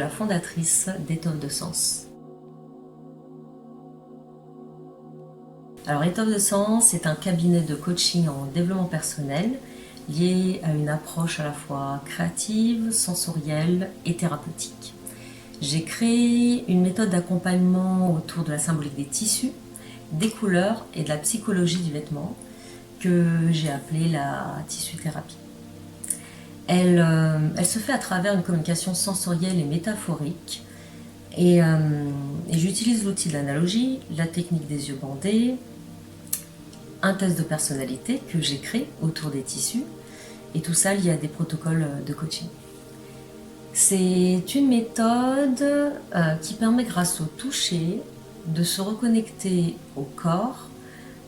suis la fondatrice d'Étoffe de Sens. Alors Étoffe de Sens est un cabinet de coaching en développement personnel lié à une approche à la fois créative, sensorielle et thérapeutique. J'ai créé une méthode d'accompagnement autour de la symbolique des tissus, des couleurs et de la psychologie du vêtement que j'ai appelée la tissu-thérapie. Elle se fait à travers une communication sensorielle et métaphorique et j'utilise l'outil de l'analogie, la technique des yeux bandés, un test de personnalité que j'ai créé autour des tissus et tout ça lié à des protocoles de coaching. C'est une méthode qui permet grâce au toucher de se reconnecter au corps,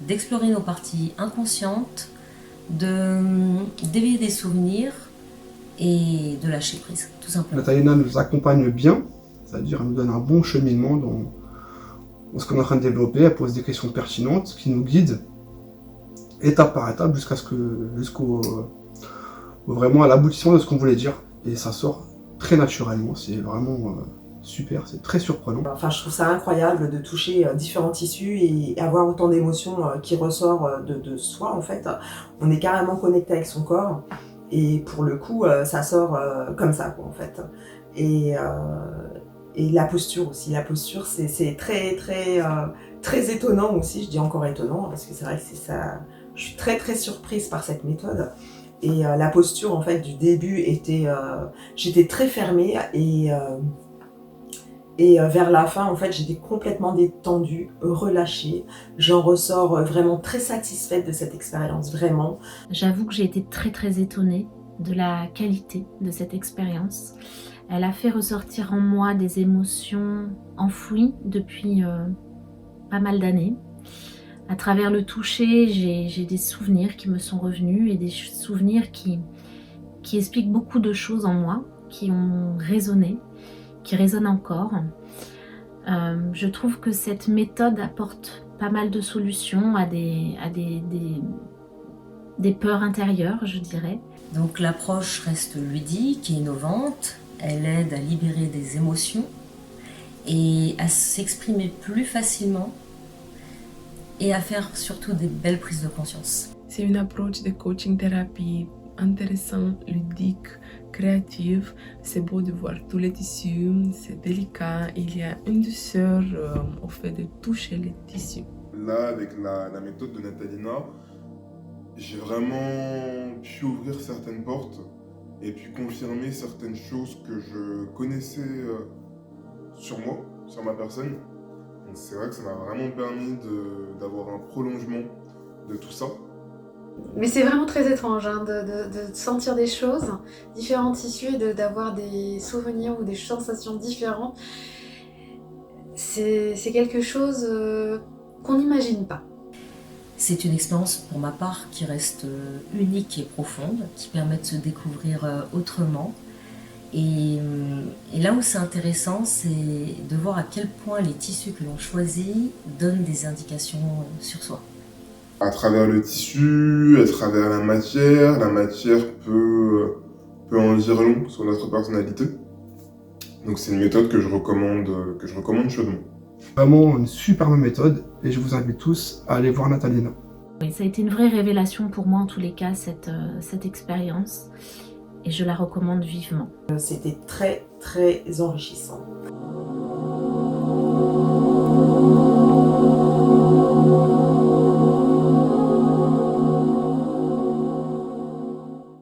d'explorer nos parties inconscientes, d'éveiller des souvenirs et de lâcher prise, tout simplement. Natalina nous accompagne bien, c'est-à-dire elle nous donne un bon cheminement dans ce qu'on est en train de développer, elle pose des questions pertinentes qui nous guident étape par étape jusqu'au vraiment à l'aboutissement de ce qu'on voulait dire. Et ça sort très naturellement, c'est vraiment super, c'est très surprenant. Enfin, je trouve ça incroyable de toucher différents tissus et avoir autant d'émotions qui ressortent de soi en fait. On est carrément connecté avec son corps et pour le coup ça sort comme ça quoi en fait. Et la posture aussi, la posture c'est très étonnant aussi, je dis encore étonnant parce que c'est vrai que c'est ça, je suis très surprise par cette méthode. Et la posture en fait du début était, j'étais très fermée et vers la fin, en fait, j'étais complètement détendue, relâchée. J'en ressors vraiment très satisfaite de cette expérience, vraiment. J'avoue que j'ai été très étonnée de la qualité de cette expérience. Elle a fait ressortir en moi des émotions enfouies depuis pas mal d'années. À travers le toucher, j'ai des souvenirs qui me sont revenus et des souvenirs qui expliquent beaucoup de choses en moi, qui ont résonné, qui résonnent encore. Je trouve que cette méthode apporte pas mal de solutions à des peurs intérieures, je dirais. Donc l'approche reste ludique et innovante, elle aide à libérer des émotions et à s'exprimer plus facilement et à faire surtout des belles prises de conscience. C'est une approche de coaching thérapie intéressante, ludique, créative. C'est beau de voir tous les tissus, c'est délicat. Il y a une douceur au fait de toucher les tissus. Là, avec la méthode de Natalina, j'ai vraiment pu ouvrir certaines portes et puis confirmer certaines choses que je connaissais sur moi, sur ma personne. Donc c'est vrai que ça m'a vraiment permis d'avoir un prolongement de tout ça. Mais c'est vraiment très étrange hein, de sentir des choses, différents tissus et d'avoir des souvenirs ou des sensations différentes. C'est quelque chose qu'on n'imagine pas. C'est une expérience pour ma part qui reste unique et profonde, qui permet de se découvrir autrement. Et là où c'est intéressant, c'est de voir à quel point les tissus que l'on choisit donnent des indications sur soi. À travers le tissu, à travers la matière peut en dire long sur notre personnalité. Donc c'est une méthode que je recommande chaudement. Vraiment une superbe méthode et je vous invite tous à aller voir Natalina. Et ça a été une vraie révélation pour moi en tous les cas, cette expérience. Et je la recommande vivement. C'était très enrichissant.